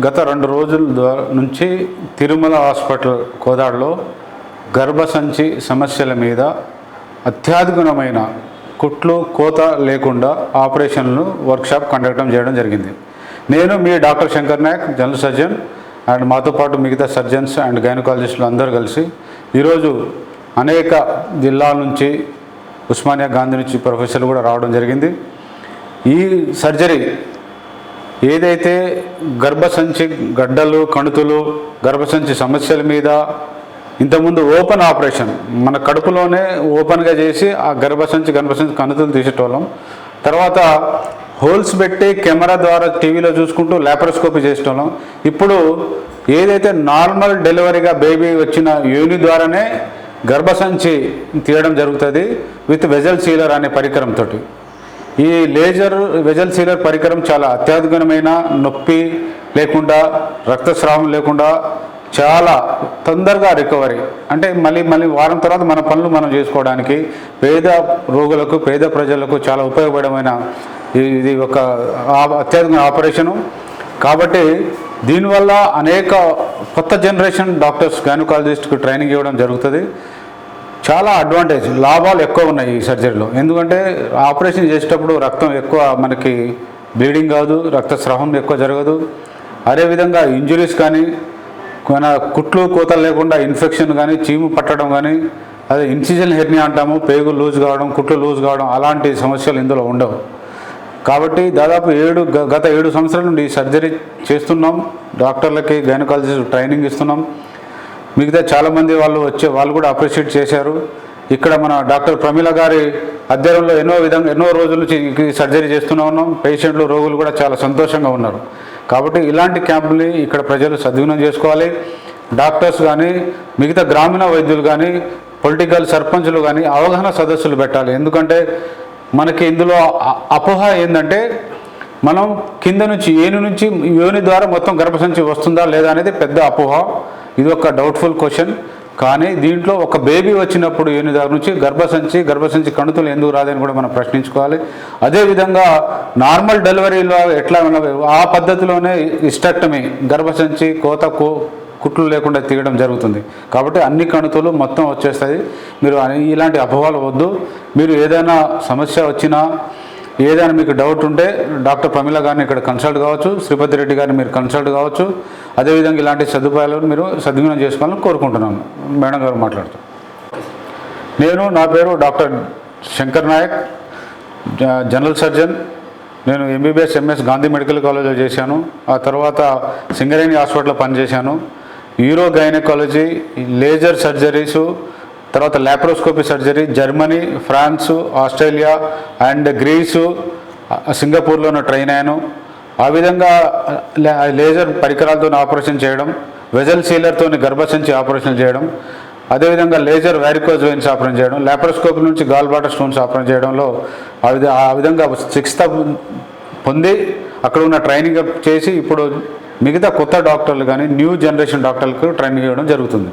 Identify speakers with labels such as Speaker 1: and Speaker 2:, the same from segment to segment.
Speaker 1: గత 2 రోజుల నుంచి తిరుమల హాస్పిటల్ కోదాడలో గర్భసంచి సమస్యల మీద అత్యాధునికమైన కుట్లు కోత లేకుండా ఆపరేషన్లు వర్క్షాప్ కండక్ట్ చేయడం జరిగింది. నేను మీ doctor Shankar Nayak, general surgeon, and మాతో పాటు మిగతా సర్జన్స్ అండ్ గైనకాలజిస్టులు అందరూ కలిసి ఈరోజు అనేక జిల్లాల నుంచి, ఉస్మానియా గాంధీ నుంచి ప్రొఫెసర్లు కూడా రావడం జరిగింది. ఈ సర్జరీ ఏదైతే గర్భసంచి గడ్డలు, కణుతులు, గర్భసంచి సమస్యల మీద ఇంతకుముందు ఓపెన్ ఆపరేషన్ మన కడుపులోనే ఓపెన్గా చేసి ఆ గర్భసంచి కణుతులు తీసేటోళ్ళం. తర్వాత హోల్స్ పెట్టి కెమెరా ద్వారా టీవీలో చూసుకుంటూ లాప్రోస్కోపీ చేసేటోళ్ళం. ఇప్పుడు ఏదైతే నార్మల్ డెలివరీగా బేబీ వచ్చిన యోని ద్వారానే గర్భసంచి తీయడం జరుగుతుంది విత్ వెజల్ సీలర్ అనే పరికరంతో. ఈ లేజర్ వెజల్ సీలర్ పరికరం చాలా అత్యాధునికమైన, నొప్పి లేకుండా, రక్తస్రావం లేకుండా చాలా తొందరగా రికవరీ, అంటే మళ్ళీ వారం తర్వాత మన పనులు మనం చేసుకోవడానికి పేద రోగులకు, పేద ప్రజలకు చాలా ఉపయోగపడమైన ఇది ఒక అత్యాధునిక ఆపరేషను. కాబట్టి దీనివల్ల అనేక కొత్త జనరేషన్ డాక్టర్స్, గైనకాలజిస్ట్కి ట్రైనింగ్ ఇవ్వడం జరుగుతుంది. చాలా అడ్వాంటేజ్, లాభాలు ఎక్కువ ఉన్నాయి ఈ సర్జరీలో. ఎందుకంటే ఆపరేషన్ చేసేటప్పుడు రక్తం ఎక్కువ మనకి బ్లీడింగ్ కాదు, రక్తస్రావం ఎక్కువ జరగదు. అదేవిధంగా ఇంజురీస్ కానీ, మన కుట్లు కోతలు లేకుండా ఇన్ఫెక్షన్ కానీ, చీము పట్టడం కానీ, అదే ఇన్సిజన్ హెర్నియా అంటాము, పేగు లూజ్ కావడం, కుట్లు లూజ్ కావడం, అలాంటి సమస్యలు ఇందులో ఉండవు. కాబట్టి దాదాపు గత 7 సంవత్సరాల నుండి ఈ సర్జరీ చేస్తున్నాం. డాక్టర్లకి, గైనకాలజిస్ట్ ట్రైనింగ్ ఇస్తున్నాం. మిగతా చాలామంది వాళ్ళు కూడా అప్రిషియేట్ చేశారు. ఇక్కడ మన డాక్టర్ ప్రమీల గారి అధ్యయనంలో ఎన్నో రోజుల నుంచి ఈ సర్జరీ చేస్తూనే ఉన్నాం. పేషెంట్లు, రోగులు కూడా చాలా సంతోషంగా ఉన్నారు. కాబట్టి ఇలాంటి క్యాంపుల్ని ఇక్కడ ప్రజలు సద్వినియోగం చేసుకోవాలి. డాక్టర్స్ కానీ, మిగతా గ్రామీణ వైద్యులు కానీ, పొలిటికల్ సర్పంచులు కానీ అవగాహన సదస్సులు పెట్టాలి. ఎందుకంటే మనకి ఇందులో అపోహ ఏంటంటే మనం కింద నుంచి యోని ద్వారా మొత్తం గర్భసంచి వస్తుందా లేదా అనేది పెద్ద అపోహ. ఇది ఒక డౌట్ఫుల్ క్వశ్చన్. కానీ దీంట్లో ఒక బేబీ వచ్చినప్పుడు యోని దగ్గర నుంచి గర్భసంచి కణుతులు ఎందుకు రాదని కూడా మనం ప్రశ్నించుకోవాలి. అదేవిధంగా నార్మల్ డెలివరీలో ఎట్లా ఆ పద్ధతిలోనే హిస్టెక్టమీ, గర్భసంచి కోత కుట్లు లేకుండా తీయడం జరుగుతుంది. కాబట్టి అన్ని కణుతులు మొత్తం వచ్చేస్తాయి. మీరు ఇలాంటి అపోహలు వద్దు. మీరు ఏదైనా సమస్య వచ్చినా, ఏదైనా మీకు డౌట్ ఉంటే డాక్టర్ ప్రమీల గారిని ఇక్కడ కన్సల్ట్ కావచ్చు, శ్రీపతి రెడ్డి గారిని మీరు కన్సల్ట్ కావచ్చు. అదేవిధంగా ఇలాంటి సదుపాయాలను మీరు సద్వినియోగం చేసుకోవాలని కోరుకుంటున్నాను. మేడం గారు మాట్లాడుతారు. నా పేరు doctor Shankar Nayak, general surgeon. నేను MBBS MS గాంధీ మెడికల్ కాలేజ్లో చేశాను. ఆ తర్వాత సింగరేణి హాస్పిటల్లో పనిచేశాను. యూరో గైనకాలజీ, లేజర్ సర్జరీసు, తర్వాత laparoscopy surgery Germany, France, Australia and Greece, సింగపూర్లోనూ ట్రైన్ అయ్యాను. ఆ విధంగా లేజర్ పరికరాలతో ఆపరేషన్ చేయడం, వెజల్ సీలర్తో గర్భసంచి ఆపరేషన్ చేయడం, అదేవిధంగా లేజర్ వారికోజ్ వెయిన్స్ ఆపరేషన్ చేయడం, లాప్రోస్కోపీ నుంచి గాల్ బ్లాడర్ స్టోన్స్ ఆపరేషన్ చేయడంలో ఆ విధంగా శిక్షణ పొంది అక్కడ ఉన్న ట్రైనింగ్ చేసి ఇప్పుడు మిగతా కొత్త డాక్టర్లు కానీ, న్యూ జనరేషన్ డాక్టర్లకు ట్రైనింగ్ ఇవ్వడం జరుగుతుంది.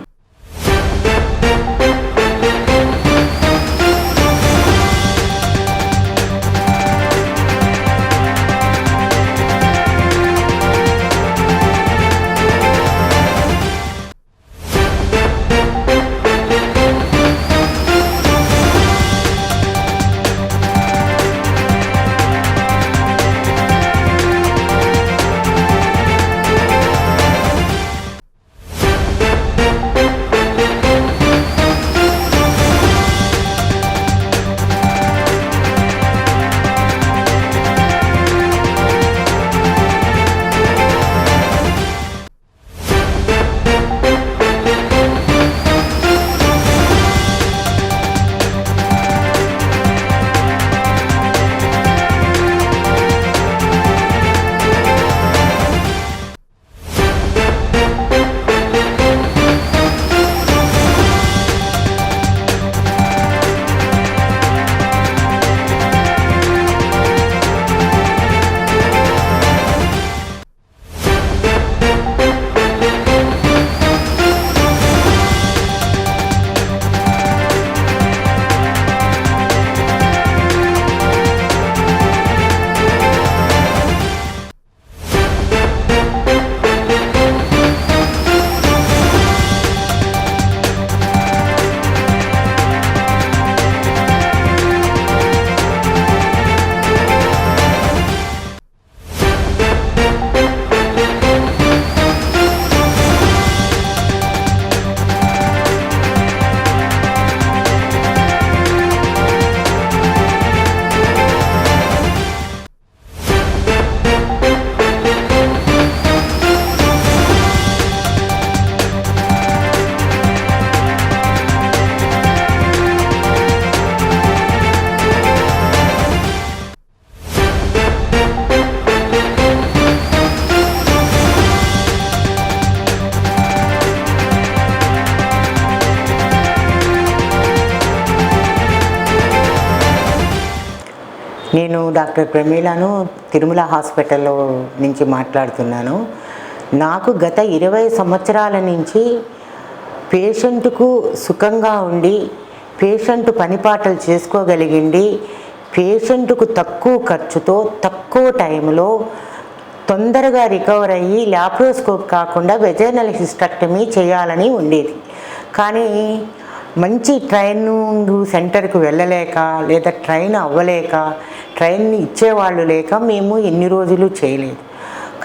Speaker 2: నేను డాక్టర్ ప్రమీలను తిరుమల హాస్పిటల్లో నుంచి మాట్లాడుతున్నాను. నాకు గత 20 సంవత్సరాల నుంచి పేషెంట్కు సుఖంగా ఉండి, పేషెంట్ పనిపాటలు చేసుకోగలిగింది, పేషెంట్కు తక్కువ ఖర్చుతో తక్కువ టైంలో తొందరగా రికవర్ అయ్యి ల్యాప్రోస్కోప్ కాకుండా వెజైనల్ హిస్టెక్టమీ చేయాలని ఉండేది. కానీ మంచి ట్రైనింగ్ సెంటర్కు వెళ్ళలేక, లేదా ట్రైన్ అవ్వలేక, ట్రైన్ ఇచ్చేవాళ్ళు లేక మేము ఎన్ని రోజులు చేయలేదు.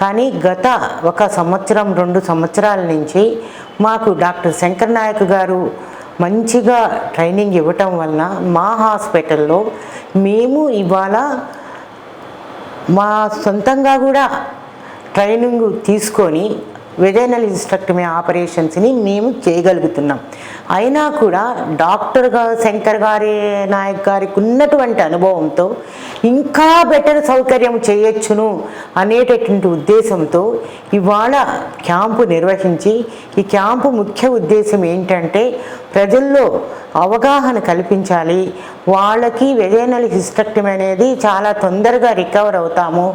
Speaker 2: కానీ గత 1 సంవత్సరం 2 సంవత్సరాల నుంచి మాకు డాక్టర్ శంకర్ నాయక్ గారు మంచిగా ట్రైనింగ్ ఇవ్వటం వలన మా హాస్పిటల్లో మేము ఇవాళ మా సొంతంగా కూడా ట్రైనింగ్ తీసుకొని వెజైనల్ హిస్టెక్టమీ ఆపరేషన్స్ని మేము చేయగలుగుతున్నాం. అయినా కూడా శంకర్ నాయక్ గారికి ఉన్నటువంటి అనుభవంతో ఇంకా బెటర్ సౌకర్యం చేయొచ్చును అనేటటువంటి ఉద్దేశంతో ఇవాళ క్యాంపు నిర్వహించి, ఈ క్యాంపు ముఖ్య ఉద్దేశం ఏంటంటే ప్రజల్లో అవగాహన కల్పించాలి. వాళ్ళకి వెజైనల్ హిస్టెక్టమీ అనేది చాలా తొందరగా రికవర్ అవుతాము,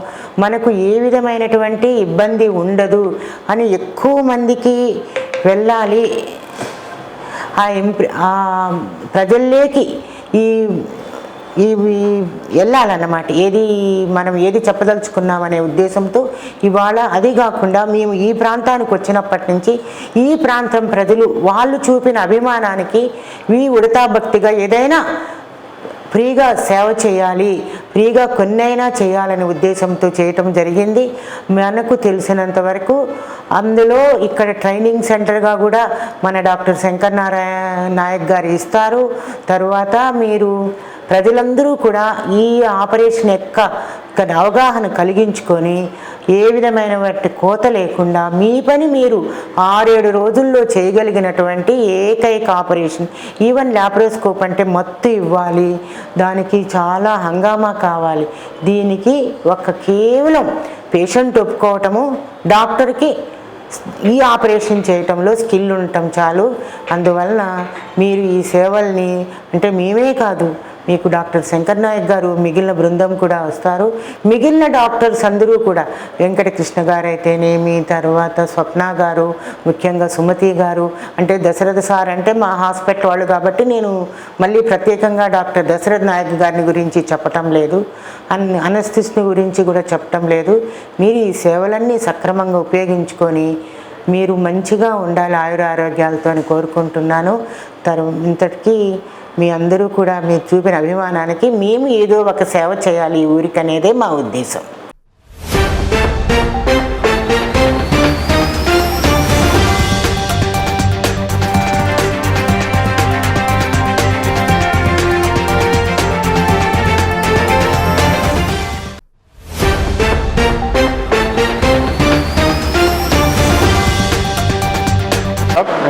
Speaker 2: మనకు ఏ విధమైనటువంటి ఇబ్బంది ఉండదు అని ఎక్కువ మందికి వెళ్ళాలి, ప్రజల్లోకి ఈ వెళ్ళాలన్నమాట. మనం ఏది చెప్పదలుచుకున్నామనే ఉద్దేశంతో ఇవాళ అది కాకుండా మేము ఈ ప్రాంతానికి వచ్చినప్పటి నుంచి ఈ ప్రాంతం ప్రజలు వాళ్ళు చూపిన అభిమానానికి ఉడతా భక్తిగా ఏదైనా ఫ్రీగా సేవ చేయాలి, ఫ్రీగా కొన్నైనా చేయాలనే ఉద్దేశంతో చేయటం జరిగింది. మనకు తెలిసినంత వరకు అందులో ఇక్కడ ట్రైనింగ్ సెంటర్గా కూడా మన డాక్టర్ శంకర్ నాయక్ గారు ఇస్తారు. తరువాత మీరు ప్రజలందరూ కూడా ఈ ఆపరేషన్ యొక్క అవగాహన కలిగించుకొని ఏ విధమైన వాటి కోత లేకుండా మీ పని మీరు 6-7 రోజుల్లో చేయగలిగినటువంటి ఏకైక ఆపరేషన్. ఈవెన్ ల్యాప్రోస్కోప్ అంటే మత్తు ఇవ్వాలి, దానికి చాలా హంగామా కావాలి. దీనికి కేవలం పేషెంట్ ఒప్పుకోవటము, డాక్టర్కి ఈ ఆపరేషన్ చేయటంలో స్కిల్ ఉండటం చాలు. అందువలన మీరు ఈ సేవల్ని అంటే మేమే కాదు, మీకు డాక్టర్ శంకర్ నాయక్ గారు మిగిలిన బృందం కూడా వస్తారు. మిగిలిన డాక్టర్స్ అందరూ కూడా వెంకటకృష్ణ గారు అయితేనేమి, తర్వాత స్వప్న గారు, ముఖ్యంగా సుమతి గారు, అంటే దశరథ సార్ అంటే మా హాస్పిటల్ వాళ్ళు కాబట్టి నేను మళ్ళీ ప్రత్యేకంగా డాక్టర్ దశరథ నాయక్ గారిని గురించి చెప్పటం లేదు, అనస్థిస్ని గురించి కూడా చెప్పటం లేదు. మీరు ఈ సేవలన్నీ సక్రమంగా ఉపయోగించుకొని మీరు మంచిగా ఉండాలి ఆయురారోగ్యాలతో అని కోరుకుంటున్నాను. ఇంతటికీ మీ అందరూ కూడా మీరు చూపిన అభిమానానికి మేము ఏదో ఒక సేవ చేయాలి ఈ ఊరికి అనేదే మా ఉద్దేశం.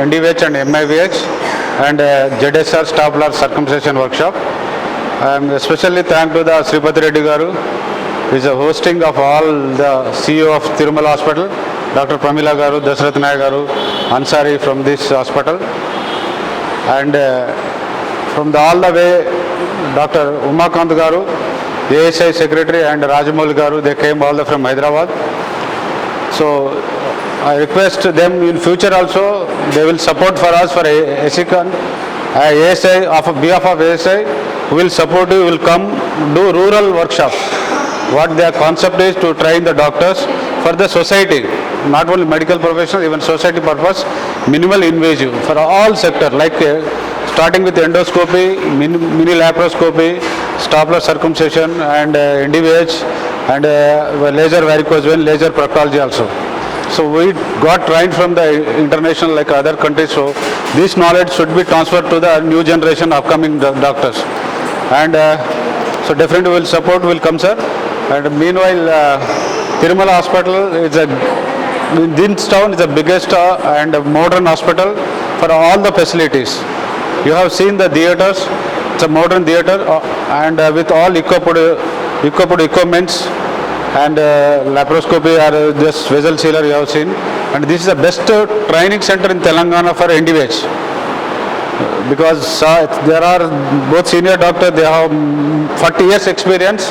Speaker 1: NDVH and MIVH and ZSR Stapler circumcision workshop. I am especially thankful to the Sripati Reddy Garu, who is a hosting of all the CEO of Tirumala Hospital, Dr. Pramila Garu, Dasarath Nayak Garu, Ansari from this hospital, and from all the way Dr. Umakant Garu, ASI Secretary, and Rajamouli Garu, they came all the from Hyderabad. So I request them in future also they will support for us for ASICON, ASI of behalf of ASI will support you, will come do rural workshops. What their concept is to train the doctors for the society, not only medical professionals, even society purpose, minimal invasive for all sector, like starting with endoscopy, mini laparoscopy, Stapler circumcision, and NDVH, and laser varicose vein, laser proctology also. So we got trained from the international like other countries, so this knowledge should be transferred to the new generation upcoming doctors, and so definitely will support will come, sir. And meanwhile Tirumala Hospital is in this town is the biggest and modern hospital for all the facilities. You have seen the theaters, it's a modern theater and with all equipped equipments, and laparoscopy or just vessel sealer you have seen, and this is the best training center in Telangana for NDVH. because there are both senior doctors, they have 40 years experience.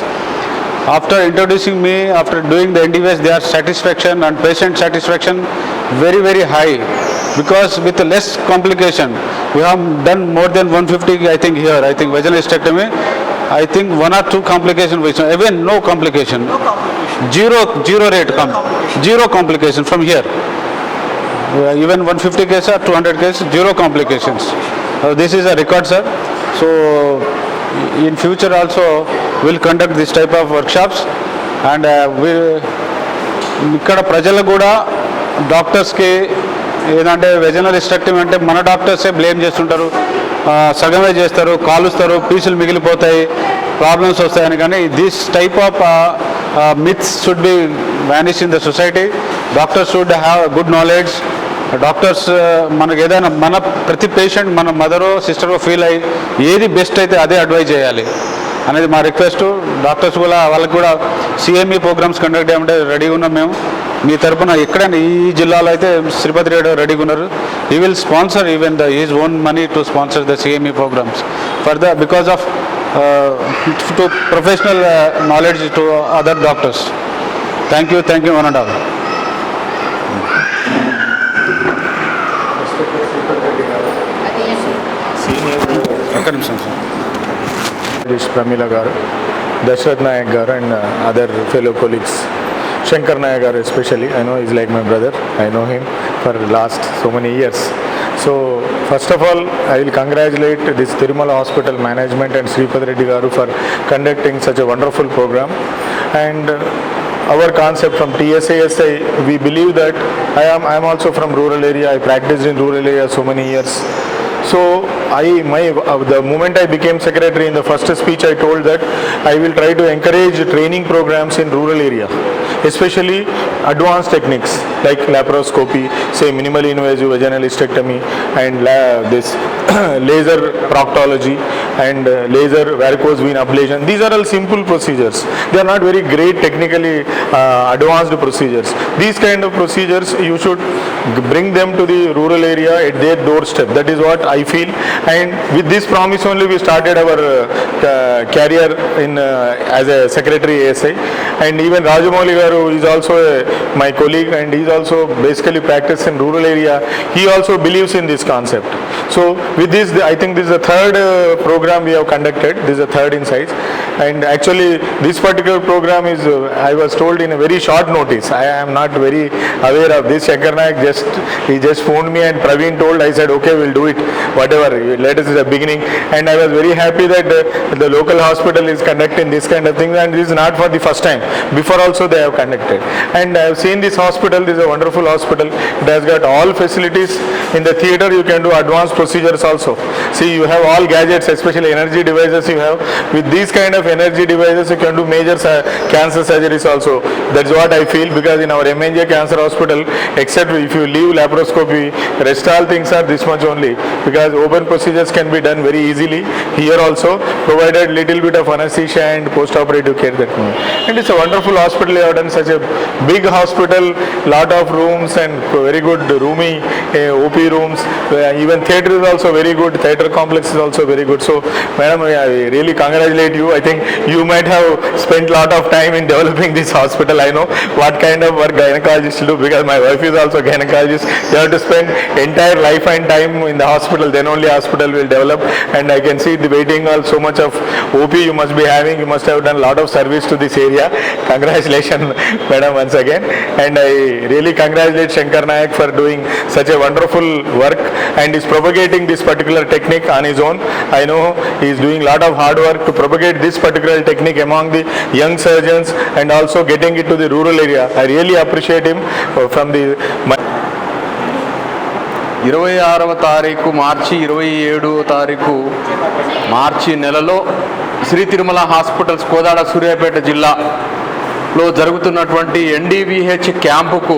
Speaker 1: After introducing me, after doing the NDVS, their satisfaction and patient satisfaction very high, because with less complication. We have done more than 150, I think here, I think vaginal hysterectomy, I think 1 or 2 complications, even no complication.
Speaker 3: No complication.
Speaker 1: Zero rate,
Speaker 3: complication.
Speaker 1: zero complication from here. Even 150 cases or 200 cases, zero complications. This is a record, sir. So in future also we'll conduct this type of workshops, and ఇక్కడ ప్రజలకు కూడా డాక్టర్స్కి ఏదంటే vaginal hysterectomy అంటే మన డాక్టర్సే blame చేస్తుంటారు, సగమే చేస్తారు, కాలుస్తారు, పీసులు మిగిలిపోతాయి, ప్రాబ్లమ్స్ వస్తాయని. కానీ this type of myths should be vanish in the society. Doctors should have good knowledge. Doctors మనకు ఏదైనా మన ప్రతి పేషెంట్ మన మదరో సిస్టరో ఫీల్ అయ్యి ఏది బెస్ట్ అయితే అదే అడ్వైజ్ చేయాలి అనేది మా రిక్వెస్ట్. డాక్టర్స్ కూడా వాళ్ళకి కూడా సిఎంఈ ప్రోగ్రామ్స్ కండక్ట్ చేయమంటే రెడీగా ఉన్నాం మేము. మీ తరపున ఎక్కడైనా ఈ జిల్లాలో అయితే శ్రీపతి రెడ్డి రెడీగా ఉన్నారు. He will sponsor even his own money to sponsor the CME programmes for the because of to professional knowledge to other doctors. Thank you one and all. ఒక్క నిమిషం sir.
Speaker 4: Pramila Garu, Dashrath Nayak Garu, and other fellow colleagues. Shankar Nayak Garu especially, I know he's like my brother. I know him for last so many years. So first of all, I will congratulate this Tirumala Hospital management and Sripati Reddy Garu for conducting such a wonderful program. And our concept from TSASI, we believe that I am also from rural area. I practiced in rural area so many years. So the moment I became secretary, in the first speech I told that I will try to encourage training programs in rural area, especially advanced techniques like laparoscopy, say minimally invasive vaginal hysterectomy, and this laser proctology and laser varicose vein ablation. These are all simple procedures. They are not very great technically advanced procedures. These kind of procedures you should bring them to the rural area at their doorstep. That is what I feel. And with this promise only we started our career in as a secretary ASI. And even Rajamouli Garu is also my colleague, and he is also basically practiced in rural area. He also believes in this concept. So with this, I think this is the third program we have conducted. This is the third in size. And actually this particular program is, I was told in a very short notice. I am not very aware of this. Shankar Nayak he just phoned me and Praveen told. I said okay, we'll do it, whatever, let us is the beginning. And I was very happy that the local hospital is conducting this kind of thing, and this is not for the first time. Before also they have conducted, and I have seen this hospital. This is a wonderful hospital. It has got all facilities. In the theater you can do advanced procedures also. See, you have all gadgets, especially energy devices you have. With these kind of energy devices you can do major cancer surgeries also. That's what I feel, because in our MNJ Cancer Hospital, except if you leave laparoscopy, rest all things are this much only, because open procedures can be done very easily here also, provided little bit of anesthesia and post-operative care. That and it's a wonderful hospital. You have done such a big hospital, lot of rooms and very good roomy OP rooms. Even theatre is also very good. Theatre complex is also very good. So madam, I really congratulate you. I think you might have spent lot of time in developing this hospital. I know what kind of work gynecologists do, because my wife is also gynecologist. You have to spend entire life and time in the hospital, then only hospital will develop. And I can see the waiting hall, so much of OP you must be having. You must have done a lot of service to this area. Congratulations madam once again. And I really congratulate Shankar Nayak for doing such a wonderful work and is propagating this particular technique on his own. I know he is doing lot of hard work to propagate this particular technique among the young surgeons and also getting it to the rural area. I really appreciate him from the
Speaker 5: 26వ తారీఖు మార్చి 27వ తారీఖు మార్చి నెలలో Shri Tirumala hospitals Kodad Suryapet జిల్లాలో జరుగుతున్నటువంటి NDVH క్యాంపుకు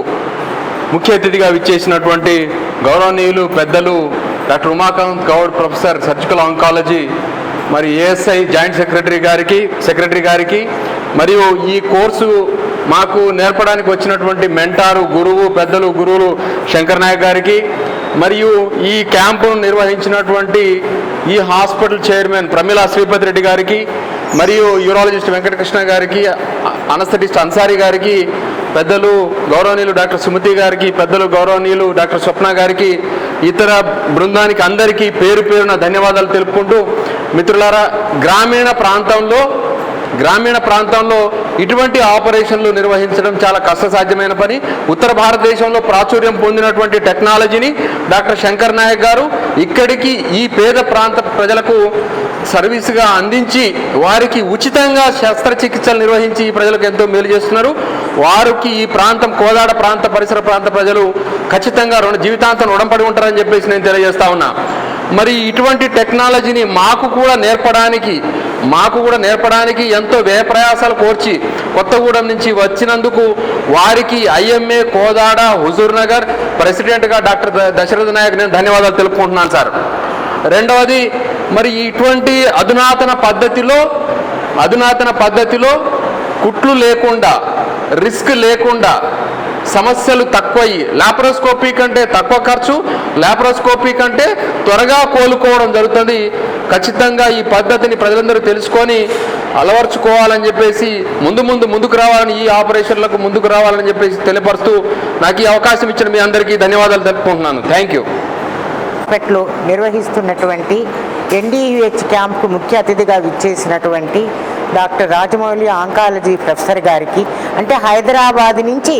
Speaker 5: ముఖ్య అతిథిగా విచ్చేసినటువంటి గౌరవనీయులు పెద్దలు doctor Umakant Goud, professor surgical oncology, మరి ASI జాయింట్ సెక్రటరీ గారికి మరియు ఈ కోర్సు మాకు నేర్పడానికి వచ్చినటువంటి మెంటారు గురువులు శంకర్ నాయక్ గారికి, మరియు ఈ క్యాంపును నిర్వహించినటువంటి ఈ హాస్పిటల్ చైర్మన్ ప్రమీలా శ్రీపతి రెడ్డి గారికి, మరియు యూరాలజిస్ట్ వెంకటకృష్ణ గారికి, అనస్థెటిస్ట్ అన్సారీ గారికి, పెద్దలు గౌరవనీయులు డాక్టర్ సుమతి గారికి, పెద్దలు గౌరవనీయులు డాక్టర్ స్వప్న గారికి, ఇతర బృందానికి అందరికీ పేరు పేరున ధన్యవాదాలు తెలుపుకుంటూ, మిత్రులారా, గ్రామీణ ప్రాంతంలో ఇటువంటి ఆపరేషన్లు నిర్వహించడం చాలా కష్టసాధ్యమైన పని. ఉత్తర భారతదేశంలో ప్రాచుర్యం పొందినటువంటి టెక్నాలజీని డాక్టర్ శంకర్ నాయక్ గారు ఇక్కడికి ఈ పేద ప్రాంత ప్రజలకు సర్వీసుగా అందించి వారికి ఉచితంగా శస్త్రచికిత్సలు నిర్వహించి ఈ ప్రజలకు ఎంతో మేలు చేస్తున్నారు. వారికి ఈ ప్రాంతం కోదాడ ప్రాంత పరిసర ప్రాంత ప్రజలు ఖచ్చితంగా జీవితాంతం రుణపడి ఉంటారని చెప్పేసి నేను తెలియజేస్తా ఉన్నా. మరి ఇటువంటి టెక్నాలజీని మాకు కూడా నేర్పడానికి ఎంతో వ్యయ ప్రయాసాలు కోర్చి కొత్తగూడెం నుంచి వచ్చినందుకు వారికి ఐఎంఏ కోదాడ హుజూర్ నగర్ ప్రెసిడెంట్గా డాక్టర్ దశరథ నాయక్ నేను ధన్యవాదాలు తెలుపుకుంటున్నాను సార్. రెండవది, మరి ఇటువంటి అధునాతన పద్ధతిలో కుట్లు లేకుండా, రిస్క్ లేకుండా, సమస్యలు తక్కువయ్యి, లాప్రోస్కోపీ కంటే తక్కువ ఖర్చు, లాప్రోస్కోపీ కంటే త్వరగా కోలుకోవడం జరుగుతుంది. ఖచ్చితంగా ఈ పద్ధతిని ప్రజలందరూ తెలుసుకొని అలవర్చుకోవాలని చెప్పేసి ముందుకు రావాలని, ఈ ఆపరేషన్లకు ముందుకు రావాలని చెప్పేసి తెలియపరుస్తూ నాకు ఈ అవకాశం ఇచ్చిన మీ అందరికీ ధన్యవాదాలు తెలుపుకుంటున్నాను. Thank you.
Speaker 2: హాస్పిటల్లో నిర్వహిస్తున్నటువంటి ఎన్డీయూహెచ్ క్యాంప్కు ముఖ్య అతిథిగా విచ్చేసినటువంటి డాక్టర్ రాజమౌళి ఆంకాలజీ ప్రొఫెసర్ గారికి, అంటే హైదరాబాద్ నుంచి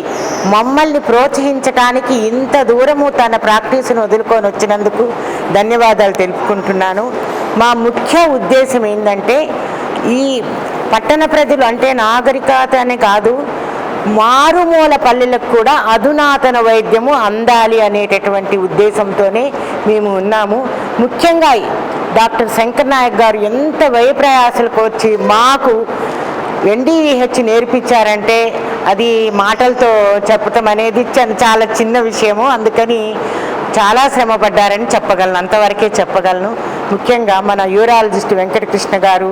Speaker 2: మమ్మల్ని ప్రోత్సహించడానికి ఇంత దూరము తన ప్రాక్టీస్ను వదులుకొని వచ్చినందుకు ధన్యవాదాలు తెలుపుకుంటున్నాను. మా ముఖ్య ఉద్దేశం ఏంటంటే ఈ పట్టణ ప్రజలు, అంటే నాగరికత అనే కాదు, మారుమూల పల్లెలకు కూడా అధునాతన వైద్యము అందాలి అనేటటువంటి ఉద్దేశంతోనే మేము ఉన్నాము. ముఖ్యంగా డాక్టర్ శంకర్ నాయక్ గారు ఎంత వ్యయ ప్రయాసాలకు వచ్చి మాకు ఎన్డీవీహెచ్ నేర్పించారంటే అది మాటలతో చెప్పటం అనేది చాలా చిన్న విషయము. అందుకని చాలా శ్రమ పడ్డారని చెప్పగలను, అంతవరకే చెప్పగలను. ముఖ్యంగా మన యూరాలజిస్ట్ వెంకటకృష్ణ గారు,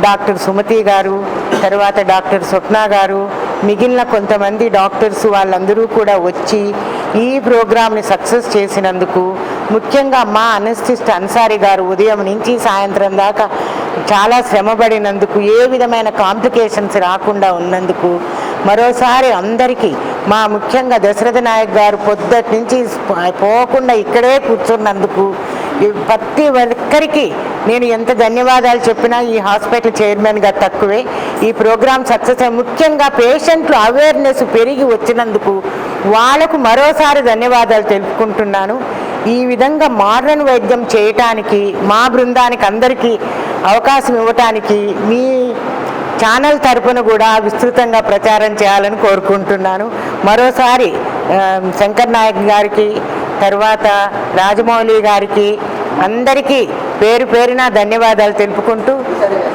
Speaker 2: డాక్టర్ సుమతి గారు, తర్వాత డాక్టర్ స్వప్న గారు, మిగిలిన కొంతమంది డాక్టర్స్ వాళ్ళందరూ కూడా వచ్చి ఈ ప్రోగ్రామ్ని సక్సెస్ చేసినందుకు, ముఖ్యంగా మా అనస్థిస్ట్ అన్సారీ గారు ఉదయం నుంచి సాయంత్రం దాకా చాలా శ్రమపడినందుకు, ఏ విధమైన కాంప్లికేషన్స్ రాకుండా ఉన్నందుకు మరోసారి అందరికీ, మా ముఖ్యంగా దశరథ నాయక్ గారు పొద్దుటి నుంచి పోకుండా ఇక్కడే కూర్చున్నందుకు ప్రతి ఒక్కరికి నేను ఎంత ధన్యవాదాలు చెప్పినా ఈ హాస్పిటల్ చైర్మన్గా తక్కువే. ఈ ప్రోగ్రాం సక్సెస్ ముఖ్యంగా పేషెంట్లు అవేర్నెస్ పెరిగి వచ్చినందుకు వాళ్ళకు మరోసారి ధన్యవాదాలు తెలుపుకుంటున్నాను. ఈ విధంగా మోడర్న్ వైద్యం చేయటానికి మా బృందానికి అందరికీ అవకాశం ఇవ్వటానికి మీ ఛానల్ తరపున కూడా విస్తృతంగా ప్రచారం చేయాలని కోరుకుంటున్నాను. మరోసారి శంకర్ నాయక్ గారికి, తర్వాత రాజమౌళి గారికి, అందరికీ పేరు పేరున ధన్యవాదాలు తెలుపుకుంటూ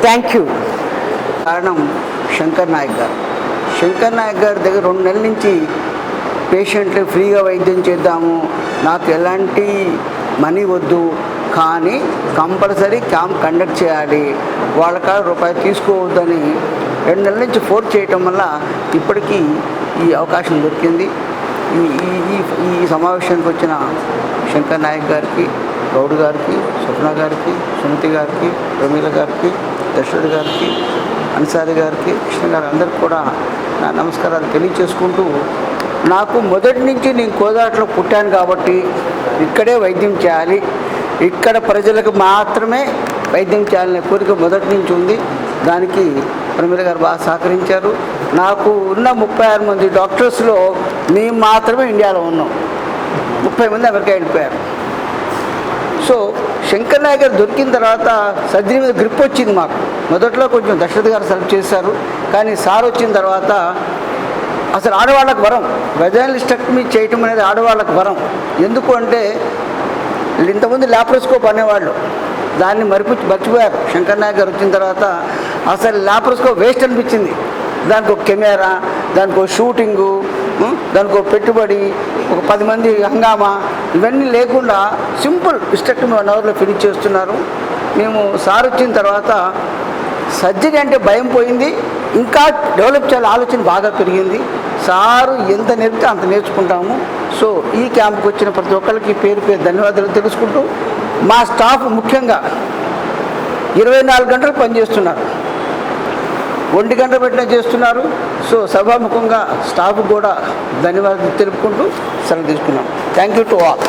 Speaker 2: థ్యాంక్ యూ.
Speaker 3: కారణం శంకర్ నాయక్ గారు. శంకర్ నాయక్ గారి దగ్గర 2 నెలల నుంచి పేషెంట్లు ఫ్రీగా వైద్యం చేద్దాము, నాకు ఎలాంటి మనీ వద్దు, కానీ కంపల్సరీ క్యాంప్ కండక్ట్ చేయాలి, వాళ్ళ కాడ రూపాయి తీసుకోవద్దని 2 నెలల నుంచి ఫోర్స్ చేయటం వల్ల ఇప్పటికీ ఈ అవకాశం దొరికింది. ఈ సమావేశానికి వచ్చిన శంకర్ నాయక్ గారికి, గౌడ్ గారికి, స్వప్న గారికి, సుమతి గారికి, ప్రమీల గారికి, దశరథ్ గారికి, అన్సారీ గారికి, కృష్ణ గారు అందరికి కూడా నా నమస్కారాలు తెలియచేసుకుంటూ, నాకు మొదటి నుంచి నేను కోదాట్లో పుట్టాను కాబట్టి ఇక్కడే వైద్యం చేయాలి, ఇక్కడ ప్రజలకు మాత్రమే వైద్యం చేయాలనే కోరిక మొదటి నుంచి ఉంది. దానికి ప్రమీల గారు బాగా సహకరించారు. నాకు ఉన్న 36 మంది డాక్టర్స్లో మేము మాత్రమే ఇండియాలో ఉన్నాం, 30 మంది అమెరికా వెళ్ళిపోయారు. సో శంకర్ నాయక్ గారు దొరికిన తర్వాత సర్జరీ మీద గ్రిప్ వచ్చింది మాకు. మొదట్లో కొంచెం దశరథ్ గారు సెలెక్ట్ చేశారు, కానీ సార్ వచ్చిన తర్వాత అసలు ఆడవాళ్ళకు వరం, వెజైనలిస్టెక్టమీ చేయటం అనేది ఆడవాళ్ళకు వరం. ఎందుకు అంటే ఇంతకుముందు లాప్రోస్కోప్ అనేవాళ్ళు, దాన్ని మర్చిపోయారు. శంకర్ నాయక్ గారు వచ్చిన తర్వాత అసలు లాప్రోస్కోప్ వేస్ట్ అనిపించింది. దానికి ఒక కెమెరా, దానికి ఒక షూటింగు, దానికి ఒక పెట్టుబడి, ఒక 10 మంది హంగామా, ఇవన్నీ లేకుండా సింపుల్ విస్టెక్టమీ 1 అవర్లో ఫినిష్ చేస్తున్నారు. మేము సార్ వచ్చిన తర్వాత సర్జరీ అంటే భయం పోయింది, ఇంకా డెవలప్ చేయాలి ఆలోచన బాగా పెరిగింది. సారు ఎంత నేర్పితే అంత నేర్చుకుంటాము. సో ఈ క్యాంప్కి వచ్చిన ప్రతి ఒక్కరికి పేరు పేరు ధన్యవాదాలు తెలుసుకుంటూ, మా స్టాఫ్ ముఖ్యంగా 24 గంటలు పనిచేస్తున్నారు, 1 గంట పెట్టిన చేస్తున్నారు. సో సభాముఖంగా స్టాఫ్ కూడా ధన్యవాదాలు తెలుపుకుంటూ సెలవు తీసుకున్నాం. Thank you to all.